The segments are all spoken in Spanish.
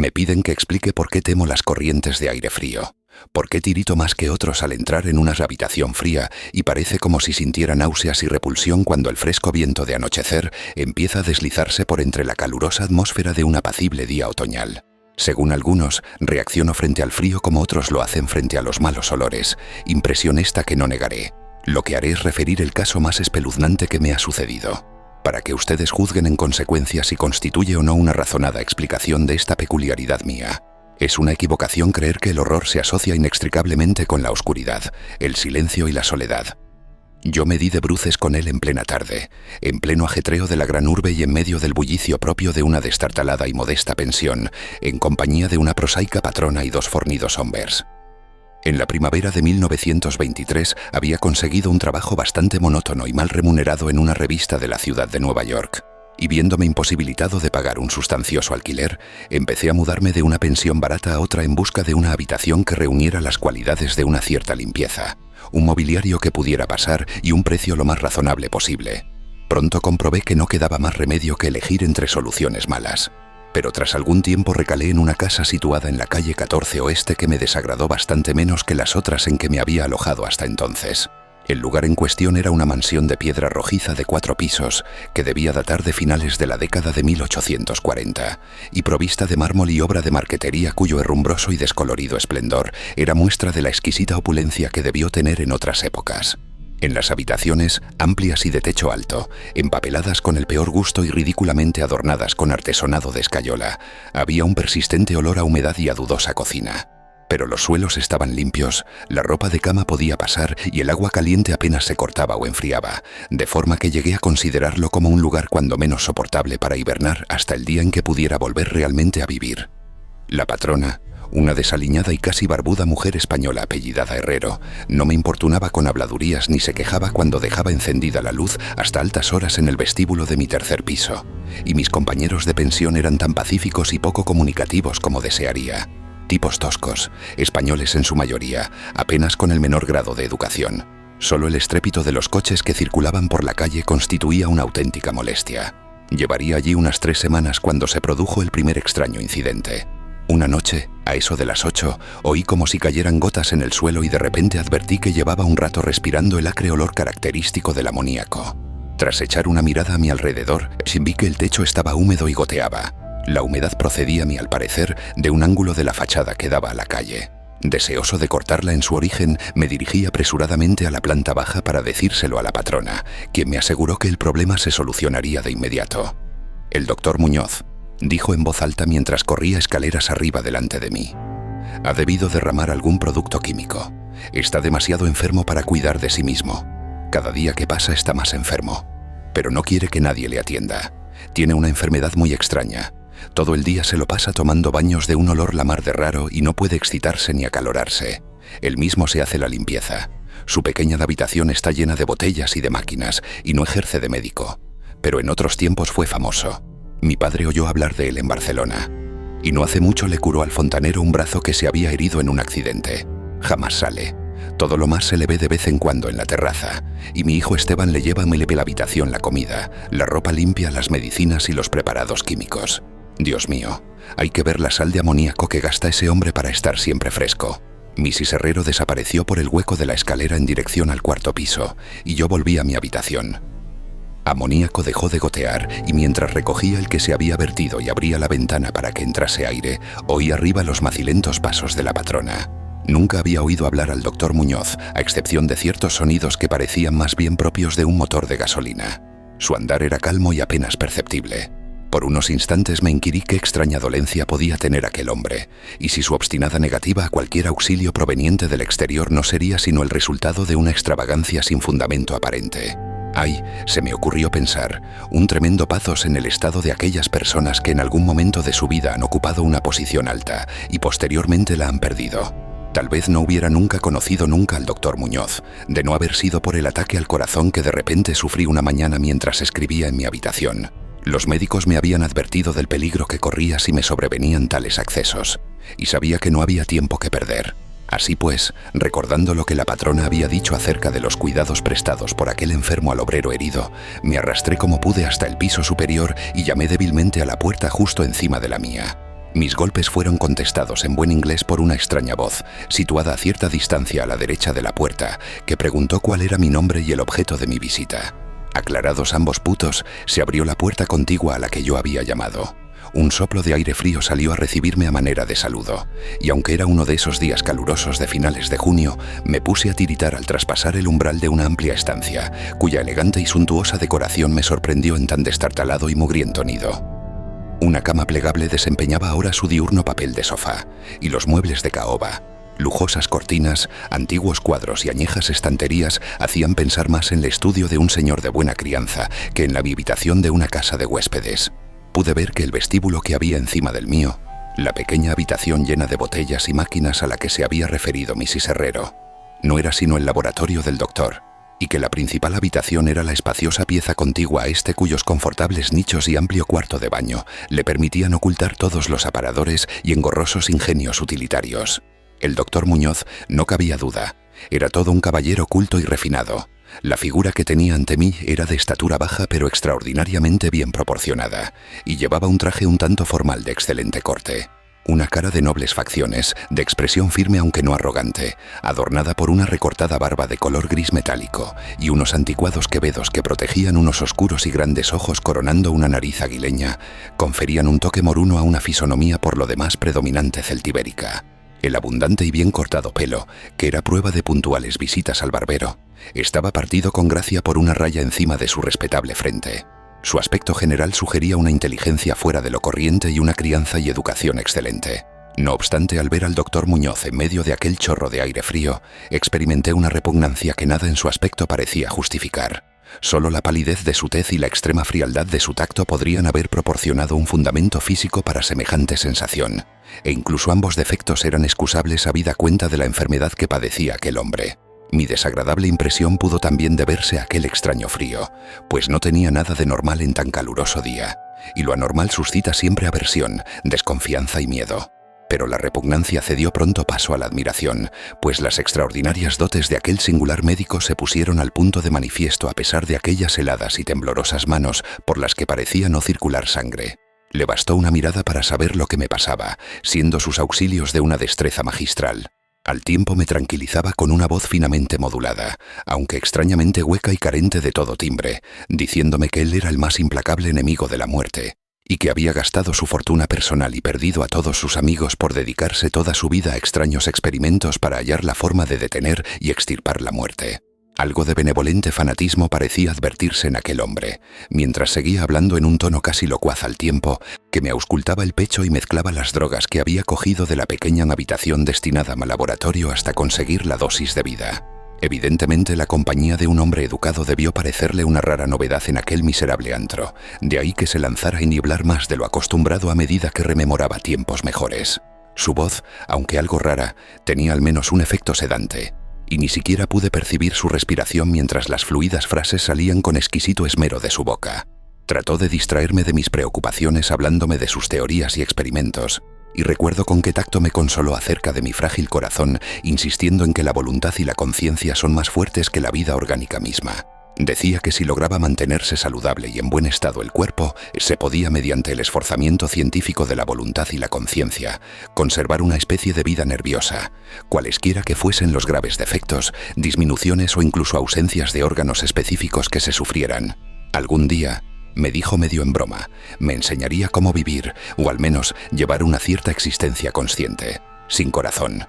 Me piden que explique por qué temo las corrientes de aire frío, por qué tirito más que otros al entrar en una habitación fría y parece como si sintiera náuseas y repulsión cuando el fresco viento de anochecer empieza a deslizarse por entre la calurosa atmósfera de un apacible día otoñal. Según algunos, reacciono frente al frío como otros lo hacen frente a los malos olores, impresión esta que no negaré. Lo que haré es referir el caso más espeluznante que me ha sucedido, para que ustedes juzguen en consecuencia si constituye o no una razonada explicación de esta peculiaridad mía. Es una equivocación creer que el horror se asocia inextricablemente con la oscuridad, el silencio y la soledad. Yo me di de bruces con él en plena tarde, en pleno ajetreo de la gran urbe y en medio del bullicio propio de una destartalada y modesta pensión, en compañía de una prosaica patrona y dos fornidos hombres. En la primavera de 1923 había conseguido un trabajo bastante monótono y mal remunerado en una revista de la ciudad de Nueva York, y viéndome imposibilitado de pagar un sustancioso alquiler, empecé a mudarme de una pensión barata a otra en busca de una habitación que reuniera las cualidades de una cierta limpieza, un mobiliario que pudiera pasar y un precio lo más razonable posible. Pronto comprobé que no quedaba más remedio que elegir entre soluciones malas, pero tras algún tiempo recalé en una casa situada en la calle 14 Oeste que me desagradó bastante menos que las otras en que me había alojado hasta entonces. El lugar en cuestión era una mansión de piedra rojiza de 4 pisos, que debía datar de finales de la década de 1840, y provista de mármol y obra de marquetería cuyo herrumbroso y descolorido esplendor era muestra de la exquisita opulencia que debió tener en otras épocas. En las habitaciones, amplias y de techo alto, empapeladas con el peor gusto y ridículamente adornadas con artesonado de escayola, había un persistente olor a humedad y a dudosa cocina. Pero los suelos estaban limpios, la ropa de cama podía pasar y el agua caliente apenas se cortaba o enfriaba, de forma que llegué a considerarlo como un lugar cuando menos soportable para hibernar hasta el día en que pudiera volver realmente a vivir. La patrona, una desaliñada y casi barbuda mujer española apellidada Herrero, no me importunaba con habladurías ni se quejaba cuando dejaba encendida la luz hasta altas horas en el vestíbulo de mi tercer piso, y mis compañeros de pensión eran tan pacíficos y poco comunicativos como desearía. Tipos toscos, españoles en su mayoría, apenas con el menor grado de educación. Solo el estrépito de los coches que circulaban por la calle constituía una auténtica molestia. Llevaría allí unas 3 semanas cuando se produjo el primer extraño incidente. Una noche, a eso de las 8, oí como si cayeran gotas en el suelo y de repente advertí que llevaba un rato respirando el acre olor característico del amoníaco. Tras echar una mirada a mi alrededor, vi que el techo estaba húmedo y goteaba. La humedad procedía, a mi al parecer, de un ángulo de la fachada que daba a la calle. Deseoso de cortarla en su origen, me dirigí apresuradamente a la planta baja para decírselo a la patrona, quien me aseguró que el problema se solucionaría de inmediato. «El doctor Muñoz», dijo en voz alta mientras corría escaleras arriba delante de mí. «Ha debido derramar algún producto químico. Está demasiado enfermo para cuidar de sí mismo. Cada día que pasa está más enfermo. Pero no quiere que nadie le atienda. Tiene una enfermedad muy extraña. Todo el día se lo pasa tomando baños de un olor la mar de raro y no puede excitarse ni acalorarse. Él mismo se hace la limpieza. Su pequeña habitación está llena de botellas y de máquinas y no ejerce de médico. Pero en otros tiempos fue famoso. Mi padre oyó hablar de él en Barcelona. Y no hace mucho le curó al fontanero un brazo que se había herido en un accidente. Jamás sale. Todo lo más se le ve de vez en cuando en la terraza, y mi hijo Esteban le lleva a mi habitación la comida, la ropa limpia, las medicinas y los preparados químicos. Dios mío, hay que ver la sal de amoníaco que gasta ese hombre para estar siempre fresco. Mrs. Herrero desapareció por el hueco de la escalera en dirección al 4.º piso, y yo volví a mi habitación. Amoníaco dejó de gotear, y mientras recogía el que se había vertido y abría la ventana para que entrase aire, oí arriba los macilentos pasos de la patrona. Nunca había oído hablar al doctor Muñoz, a excepción de ciertos sonidos que parecían más bien propios de un motor de gasolina. Su andar era calmo y apenas perceptible. Por unos instantes me inquirí qué extraña dolencia podía tener aquel hombre, y si su obstinada negativa a cualquier auxilio proveniente del exterior no sería sino el resultado de una extravagancia sin fundamento aparente. Ay, se me ocurrió pensar, un tremendo pathos en el estado de aquellas personas que en algún momento de su vida han ocupado una posición alta y posteriormente la han perdido. Tal vez no hubiera nunca conocido al doctor Muñoz, de no haber sido por el ataque al corazón que de repente sufrí una mañana mientras escribía en mi habitación. Los médicos me habían advertido del peligro que corría si me sobrevenían tales accesos, y sabía que no había tiempo que perder. Así pues, recordando lo que la patrona había dicho acerca de los cuidados prestados por aquel enfermo al obrero herido, me arrastré como pude hasta el piso superior y llamé débilmente a la puerta justo encima de la mía. Mis golpes fueron contestados en buen inglés por una extraña voz, situada a cierta distancia a la derecha de la puerta, que preguntó cuál era mi nombre y el objeto de mi visita. Aclarados ambos puntos, se abrió la puerta contigua a la que yo había llamado. Un soplo de aire frío salió a recibirme a manera de saludo, y aunque era uno de esos días calurosos de finales de junio, me puse a tiritar al traspasar el umbral de una amplia estancia, cuya elegante y suntuosa decoración me sorprendió en tan destartalado y mugriento nido. Una cama plegable desempeñaba ahora su diurno papel de sofá, y los muebles de caoba, lujosas cortinas, antiguos cuadros y añejas estanterías hacían pensar más en el estudio de un señor de buena crianza que en la habitación de una casa de huéspedes. Pude ver que el vestíbulo que había encima del mío, la pequeña habitación llena de botellas y máquinas a la que se había referido Mrs. Herrero, no era sino el laboratorio del doctor, y que la principal habitación era la espaciosa pieza contigua a este cuyos confortables nichos y amplio cuarto de baño le permitían ocultar todos los aparadores y engorrosos ingenios utilitarios. El doctor Muñoz, no cabía duda, era todo un caballero culto y refinado. La figura que tenía ante mí era de estatura baja pero extraordinariamente bien proporcionada, y llevaba un traje un tanto formal de excelente corte. Una cara de nobles facciones, de expresión firme aunque no arrogante, adornada por una recortada barba de color gris metálico y unos anticuados quevedos que protegían unos oscuros y grandes ojos coronando una nariz aguileña, conferían un toque moruno a una fisonomía por lo demás predominante celtibérica. El abundante y bien cortado pelo, que era prueba de puntuales visitas al barbero, estaba partido con gracia por una raya encima de su respetable frente. Su aspecto general sugería una inteligencia fuera de lo corriente y una crianza y educación excelente. No obstante, al ver al doctor Muñoz en medio de aquel chorro de aire frío, experimenté una repugnancia que nada en su aspecto parecía justificar. Solo la palidez de su tez y la extrema frialdad de su tacto podrían haber proporcionado un fundamento físico para semejante sensación, e incluso ambos defectos eran excusables habida cuenta de la enfermedad que padecía aquel hombre. Mi desagradable impresión pudo también deberse a aquel extraño frío, pues no tenía nada de normal en tan caluroso día, y lo anormal suscita siempre aversión, desconfianza y miedo. Pero la repugnancia cedió pronto paso a la admiración, pues las extraordinarias dotes de aquel singular médico se pusieron al punto de manifiesto a pesar de aquellas heladas y temblorosas manos por las que parecía no circular sangre. Le bastó una mirada para saber lo que me pasaba, siendo sus auxilios de una destreza magistral. Al tiempo me tranquilizaba con una voz finamente modulada, aunque extrañamente hueca y carente de todo timbre, diciéndome que él era el más implacable enemigo de la muerte, y que había gastado su fortuna personal y perdido a todos sus amigos por dedicarse toda su vida a extraños experimentos para hallar la forma de detener y extirpar la muerte. Algo de benevolente fanatismo parecía advertirse en aquel hombre, mientras seguía hablando en un tono casi locuaz al tiempo, que me auscultaba el pecho y mezclaba las drogas que había cogido de la pequeña habitación destinada a laboratorio hasta conseguir la dosis de vida. Evidentemente la compañía de un hombre educado debió parecerle una rara novedad en aquel miserable antro, de ahí que se lanzara a ennieblar más de lo acostumbrado a medida que rememoraba tiempos mejores. Su voz, aunque algo rara, tenía al menos un efecto sedante, y ni siquiera pude percibir su respiración mientras las fluidas frases salían con exquisito esmero de su boca. Trató de distraerme de mis preocupaciones hablándome de sus teorías y experimentos, y recuerdo con qué tacto me consoló acerca de mi frágil corazón, insistiendo en que la voluntad y la conciencia son más fuertes que la vida orgánica misma. Decía que si lograba mantenerse saludable y en buen estado el cuerpo, se podía, mediante el esforzamiento científico de la voluntad y la conciencia, conservar una especie de vida nerviosa, cualesquiera que fuesen los graves defectos, disminuciones o incluso ausencias de órganos específicos que se sufrieran. Algún día, me dijo medio en broma, me enseñaría cómo vivir, o al menos llevar una cierta existencia consciente, sin corazón.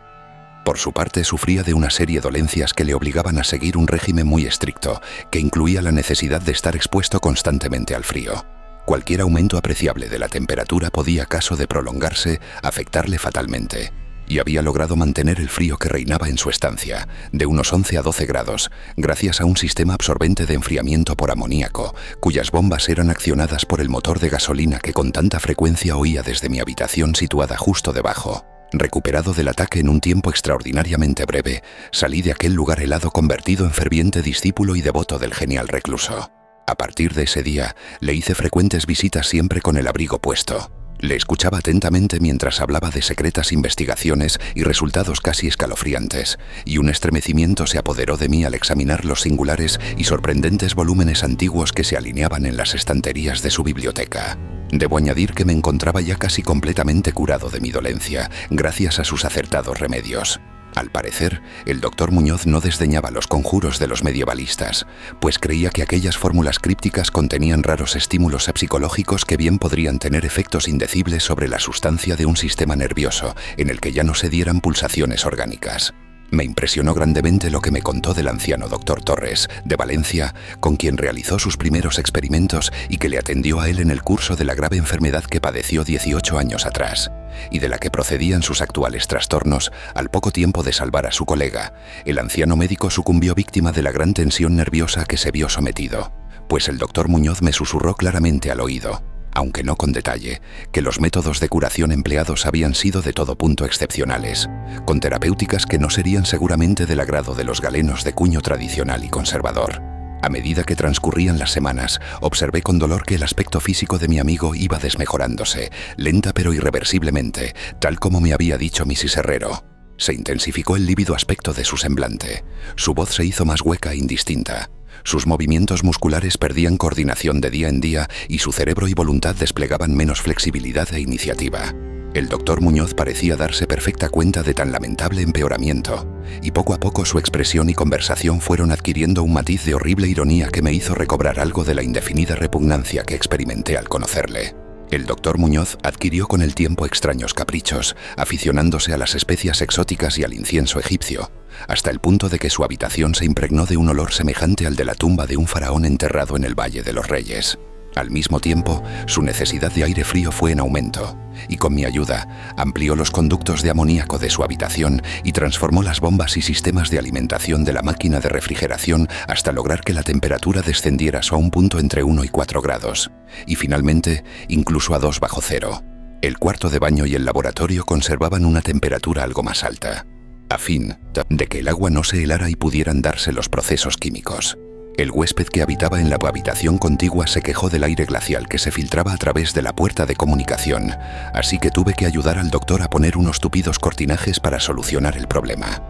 Por su parte, sufría de una serie de dolencias que le obligaban a seguir un régimen muy estricto, que incluía la necesidad de estar expuesto constantemente al frío. Cualquier aumento apreciable de la temperatura podía, caso de prolongarse, afectarle fatalmente, y había logrado mantener el frío que reinaba en su estancia, de unos 11 a 12 grados, gracias a un sistema absorbente de enfriamiento por amoníaco, cuyas bombas eran accionadas por el motor de gasolina que con tanta frecuencia oía desde mi habitación situada justo debajo. Recuperado del ataque en un tiempo extraordinariamente breve, salí de aquel lugar helado convertido en ferviente discípulo y devoto del genial recluso. A partir de ese día, le hice frecuentes visitas siempre con el abrigo puesto. Le escuchaba atentamente mientras hablaba de secretas investigaciones y resultados casi escalofriantes, y un estremecimiento se apoderó de mí al examinar los singulares y sorprendentes volúmenes antiguos que se alineaban en las estanterías de su biblioteca. Debo añadir que me encontraba ya casi completamente curado de mi dolencia, gracias a sus acertados remedios. Al parecer, el doctor Muñoz no desdeñaba los conjuros de los medievalistas, pues creía que aquellas fórmulas crípticas contenían raros estímulos psicológicos que bien podrían tener efectos indecibles sobre la sustancia de un sistema nervioso en el que ya no se dieran pulsaciones orgánicas. Me impresionó grandemente lo que me contó del anciano doctor Torres, de Valencia, con quien realizó sus primeros experimentos y que le atendió a él en el curso de la grave enfermedad que padeció 18 años atrás, y de la que procedían sus actuales trastornos al poco tiempo de salvar a su colega. El anciano médico sucumbió víctima de la gran tensión nerviosa a que se vio sometido, pues el doctor Muñoz me susurró claramente al oído, aunque no con detalle, que los métodos de curación empleados habían sido de todo punto excepcionales, con terapéuticas que no serían seguramente del agrado de los galenos de cuño tradicional y conservador. A medida que transcurrían las semanas, observé con dolor que el aspecto físico de mi amigo iba desmejorándose, lenta pero irreversiblemente, tal como me había dicho Mrs. Herrero. Se intensificó el lívido aspecto de su semblante, su voz se hizo más hueca e indistinta. Sus movimientos musculares perdían coordinación de día en día y su cerebro y voluntad desplegaban menos flexibilidad e iniciativa. El doctor Muñoz parecía darse perfecta cuenta de tan lamentable empeoramiento, y poco a poco su expresión y conversación fueron adquiriendo un matiz de horrible ironía que me hizo recobrar algo de la indefinida repugnancia que experimenté al conocerle. El doctor Muñoz adquirió con el tiempo extraños caprichos, aficionándose a las especias exóticas y al incienso egipcio, hasta el punto de que su habitación se impregnó de un olor semejante al de la tumba de un faraón enterrado en el Valle de los Reyes. Al mismo tiempo, su necesidad de aire frío fue en aumento, y con mi ayuda, amplió los conductos de amoníaco de su habitación y transformó las bombas y sistemas de alimentación de la máquina de refrigeración hasta lograr que la temperatura descendiera a un punto entre 1 y 4 grados, y finalmente, incluso a 2 bajo cero. El cuarto de baño y el laboratorio conservaban una temperatura algo más alta, a fin de que el agua no se helara y pudieran darse los procesos químicos. El huésped que habitaba en la habitación contigua se quejó del aire glacial que se filtraba a través de la puerta de comunicación, así que tuve que ayudar al doctor a poner unos tupidos cortinajes para solucionar el problema.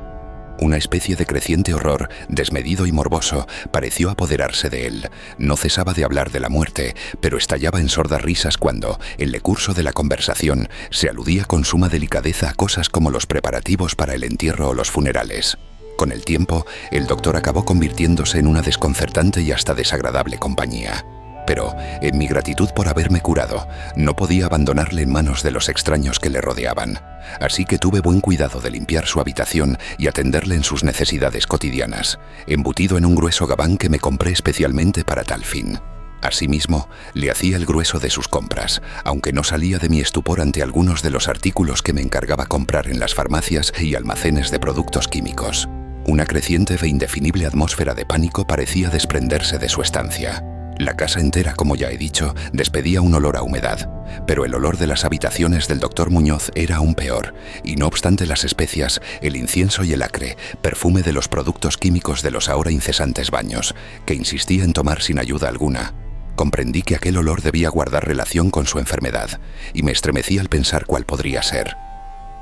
Una especie de creciente horror, desmedido y morboso, pareció apoderarse de él. No cesaba de hablar de la muerte, pero estallaba en sordas risas cuando, en el curso de la conversación, se aludía con suma delicadeza a cosas como los preparativos para el entierro o los funerales. Con el tiempo, el doctor acabó convirtiéndose en una desconcertante y hasta desagradable compañía. Pero, en mi gratitud por haberme curado, no podía abandonarle en manos de los extraños que le rodeaban. Así que tuve buen cuidado de limpiar su habitación y atenderle en sus necesidades cotidianas, embutido en un grueso gabán que me compré especialmente para tal fin. Asimismo, le hacía el grueso de sus compras, aunque no salía de mi estupor ante algunos de los artículos que me encargaba comprar en las farmacias y almacenes de productos químicos. Una creciente e indefinible atmósfera de pánico parecía desprenderse de su estancia. La casa entera, como ya he dicho, despedía un olor a humedad, pero el olor de las habitaciones del doctor Muñoz era aún peor, y no obstante las especias, el incienso y el acre, perfume de los productos químicos de los ahora incesantes baños, que insistía en tomar sin ayuda alguna, comprendí que aquel olor debía guardar relación con su enfermedad, y me estremecí al pensar cuál podría ser.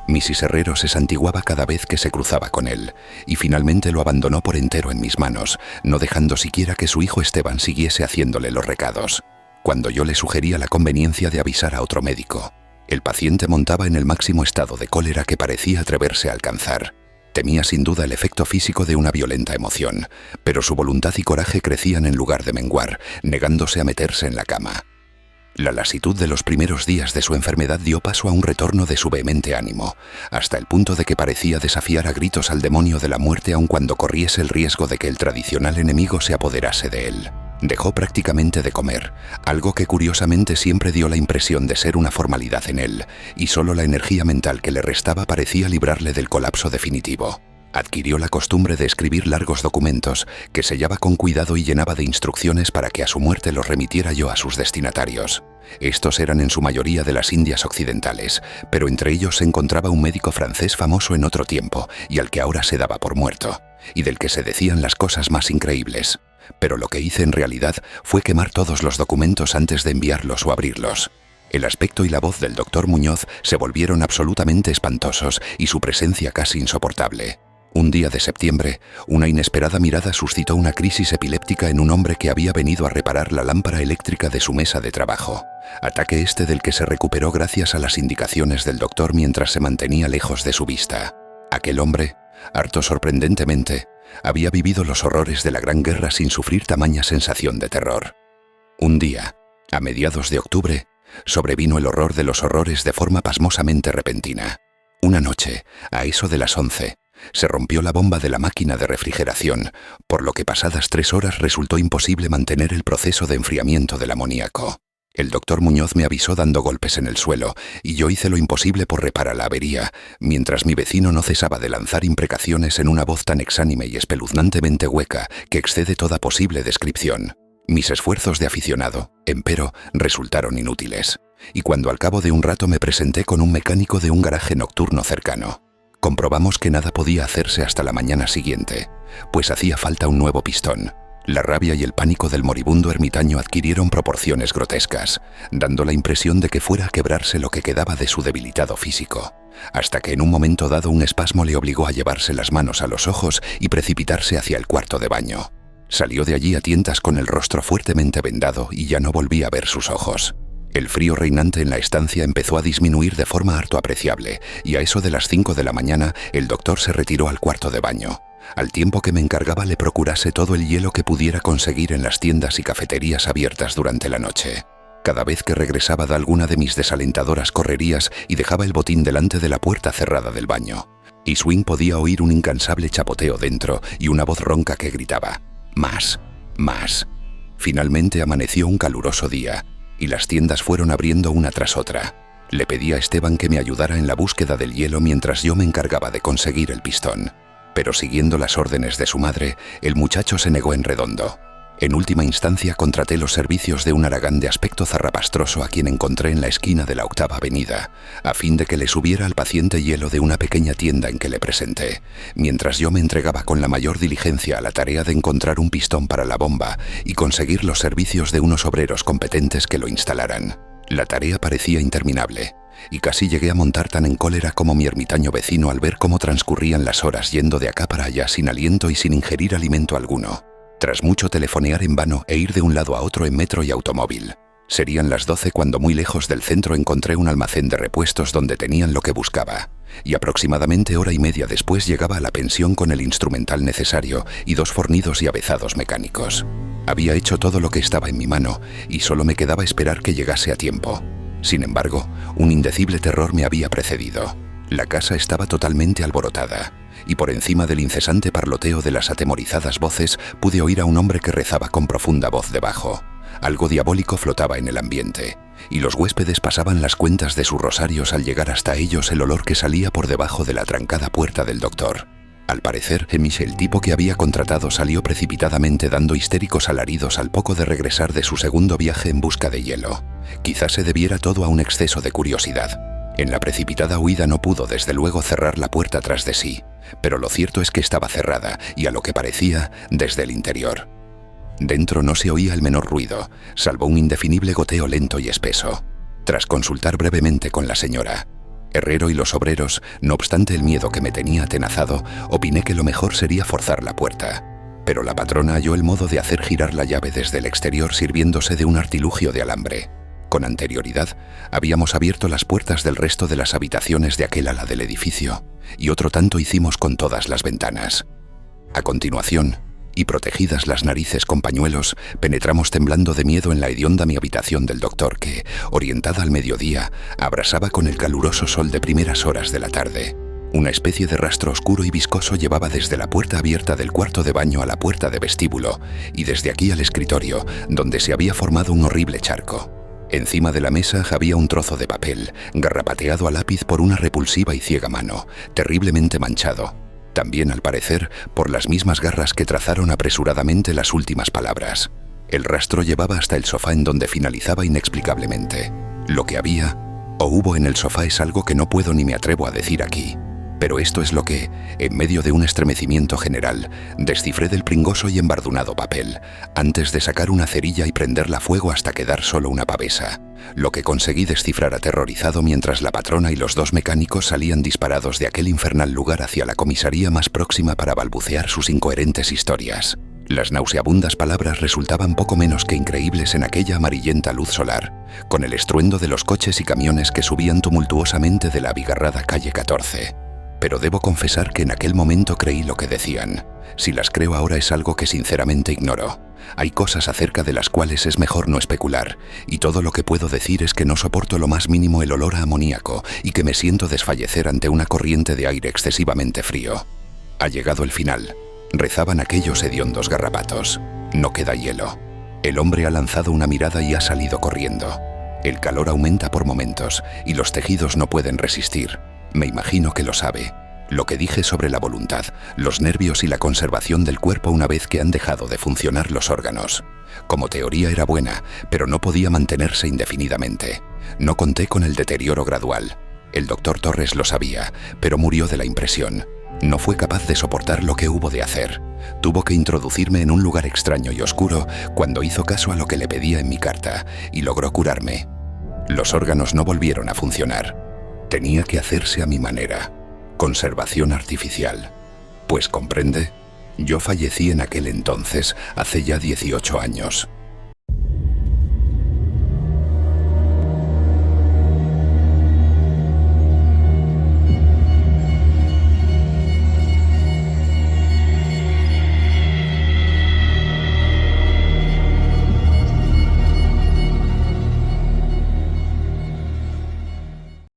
Mrs. Herrero se santiguaba cada vez que se cruzaba con él, y finalmente lo abandonó por entero en mis manos, no dejando siquiera que su hijo Esteban siguiese haciéndole los recados. Cuando yo le sugería la conveniencia de avisar a otro médico, el paciente montaba en el máximo estado de cólera que parecía atreverse a alcanzar. Temía sin duda el efecto físico de una violenta emoción, pero su voluntad y coraje crecían en lugar de menguar, negándose a meterse en la cama. La lasitud de los primeros días de su enfermedad dio paso a un retorno de su vehemente ánimo, hasta el punto de que parecía desafiar a gritos al demonio de la muerte aun cuando corriese el riesgo de que el tradicional enemigo se apoderase de él. Dejó prácticamente de comer, algo que curiosamente siempre dio la impresión de ser una formalidad en él, y solo la energía mental que le restaba parecía librarle del colapso definitivo. Adquirió la costumbre de escribir largos documentos que sellaba con cuidado y llenaba de instrucciones para que a su muerte los remitiera yo a sus destinatarios. Estos eran en su mayoría de las Indias occidentales, pero entre ellos se encontraba un médico francés famoso en otro tiempo y al que ahora se daba por muerto, y del que se decían las cosas más increíbles. Pero lo que hice en realidad fue quemar todos los documentos antes de enviarlos o abrirlos. El aspecto y la voz del doctor Muñoz se volvieron absolutamente espantosos y su presencia casi insoportable. Un día de septiembre, una inesperada mirada suscitó una crisis epiléptica en un hombre que había venido a reparar la lámpara eléctrica de su mesa de trabajo. Ataque este del que se recuperó gracias a las indicaciones del doctor mientras se mantenía lejos de su vista. Aquel hombre, harto sorprendentemente, había vivido los horrores de la Gran Guerra sin sufrir tamaña sensación de terror. Un día, a mediados de octubre, sobrevino el horror de los horrores de forma pasmosamente repentina. Una noche, a eso de las 11, se rompió la bomba de la máquina de refrigeración, por lo que pasadas 3 horas resultó imposible mantener el proceso de enfriamiento del amoníaco. El doctor Muñoz me avisó dando golpes en el suelo, y yo hice lo imposible por reparar la avería, mientras mi vecino no cesaba de lanzar imprecaciones en una voz tan exánime y espeluznantemente hueca que excede toda posible descripción. Mis esfuerzos de aficionado, empero, resultaron inútiles, y cuando al cabo de un rato me presenté con un mecánico de un garaje nocturno cercano, comprobamos que nada podía hacerse hasta la mañana siguiente, pues hacía falta un nuevo pistón. La rabia y el pánico del moribundo ermitaño adquirieron proporciones grotescas, dando la impresión de que fuera a quebrarse lo que quedaba de su debilitado físico, hasta que en un momento dado un espasmo le obligó a llevarse las manos a los ojos y precipitarse hacia el cuarto de baño. Salió de allí a tientas con el rostro fuertemente vendado y ya no volví a ver sus ojos. El frío reinante en la estancia empezó a disminuir de forma harto apreciable, y a eso de las 5 de la mañana el doctor se retiró al cuarto de baño, al tiempo que me encargaba le procurase todo el hielo que pudiera conseguir en las tiendas y cafeterías abiertas durante la noche. Cada vez que regresaba de alguna de mis desalentadoras correrías y dejaba el botín delante de la puerta cerrada del baño, y Swing podía oír un incansable chapoteo dentro y una voz ronca que gritaba: «Más, más». Finalmente amaneció un caluroso día, y las tiendas fueron abriendo una tras otra. Le pedí a Esteban que me ayudara en la búsqueda del hielo mientras yo me encargaba de conseguir el pistón. Pero siguiendo las órdenes de su madre, el muchacho se negó en redondo. En última instancia contraté los servicios de un haragán de aspecto zarrapastroso a quien encontré en la esquina de la 8ª Avenida, a fin de que le subiera al paciente hielo de una pequeña tienda en que le presenté, mientras yo me entregaba con la mayor diligencia a la tarea de encontrar un pistón para la bomba y conseguir los servicios de unos obreros competentes que lo instalaran. La tarea parecía interminable, y casi llegué a montar tan en cólera como mi ermitaño vecino al ver cómo transcurrían las horas yendo de acá para allá sin aliento y sin ingerir alimento alguno. Tras mucho telefonear en vano e ir de un lado a otro en metro y automóvil, serían las 12 cuando muy lejos del centro encontré un almacén de repuestos donde tenían lo que buscaba, y aproximadamente hora y media después llegaba a la pensión con el instrumental necesario y 2 fornidos y avezados mecánicos. Había hecho todo lo que estaba en mi mano y solo me quedaba esperar que llegase a tiempo. Sin embargo, un indecible terror me había precedido. La casa estaba totalmente alborotada, y por encima del incesante parloteo de las atemorizadas voces pude oír a un hombre que rezaba con profunda voz debajo. Algo diabólico flotaba en el ambiente, y los huéspedes pasaban las cuentas de sus rosarios al llegar hasta ellos el olor que salía por debajo de la trancada puerta del doctor. Al parecer, el tipo que había contratado salió precipitadamente dando histéricos alaridos al poco de regresar de su segundo viaje en busca de hielo. Quizás se debiera todo a un exceso de curiosidad. En la precipitada huida no pudo desde luego cerrar la puerta tras de sí, pero lo cierto es que estaba cerrada y a lo que parecía desde el interior. Dentro no se oía el menor ruido, salvo un indefinible goteo lento y espeso. Tras consultar brevemente con la señora Herrero y los obreros, no obstante el miedo que me tenía atenazado, opiné que lo mejor sería forzar la puerta. Pero la patrona halló el modo de hacer girar la llave desde el exterior sirviéndose de un artilugio de alambre. Con anterioridad, habíamos abierto las puertas del resto de las habitaciones de aquel ala del edificio, y otro tanto hicimos con todas las ventanas. A continuación, y protegidas las narices con pañuelos, penetramos temblando de miedo en la hedionda mi habitación del doctor que, orientada al mediodía, abrasaba con el caluroso sol de primeras horas de la tarde. Una especie de rastro oscuro y viscoso llevaba desde la puerta abierta del cuarto de baño a la puerta de vestíbulo, y desde aquí al escritorio, donde se había formado un horrible charco. Encima de la mesa había un trozo de papel, garrapateado a lápiz por una repulsiva y ciega mano, terriblemente manchado. También, al parecer, por las mismas garras que trazaron apresuradamente las últimas palabras. El rastro llevaba hasta el sofá en donde finalizaba inexplicablemente. Lo que había o hubo en el sofá es algo que no puedo ni me atrevo a decir aquí, Pero esto es lo que, en medio de un estremecimiento general, descifré del pringoso y embardunado papel, antes de sacar una cerilla y prenderla a fuego hasta quedar solo una pavesa. Lo que conseguí descifrar aterrorizado mientras la patrona y los 2 mecánicos salían disparados de aquel infernal lugar hacia la comisaría más próxima para balbucear sus incoherentes historias. Las nauseabundas palabras resultaban poco menos que increíbles en aquella amarillenta luz solar, con el estruendo de los coches y camiones que subían tumultuosamente de la abigarrada calle 14. Pero debo confesar que en aquel momento creí lo que decían. Si las creo ahora es algo que sinceramente ignoro. Hay cosas acerca de las cuales es mejor no especular, y todo lo que puedo decir es que no soporto lo más mínimo el olor a amoníaco y que me siento desfallecer ante una corriente de aire excesivamente frío. Ha llegado el final. Rezaban aquellos hediondos garrapatos. No queda hielo. El hombre ha lanzado una mirada y ha salido corriendo. El calor aumenta por momentos y los tejidos no pueden resistir. Me imagino que lo sabe. Lo que dije sobre la voluntad, los nervios y la conservación del cuerpo una vez que han dejado de funcionar los órganos. Como teoría era buena, pero no podía mantenerse indefinidamente. No conté con el deterioro gradual. El doctor Torres lo sabía, pero murió de la impresión. No fue capaz de soportar lo que hubo de hacer. Tuvo que introducirme en un lugar extraño y oscuro cuando hizo caso a lo que le pedía en mi carta, y logró curarme. Los órganos no volvieron a funcionar. Tenía que hacerse a mi manera. Conservación artificial. Pues comprende, yo fallecí en aquel entonces, hace ya 18 años.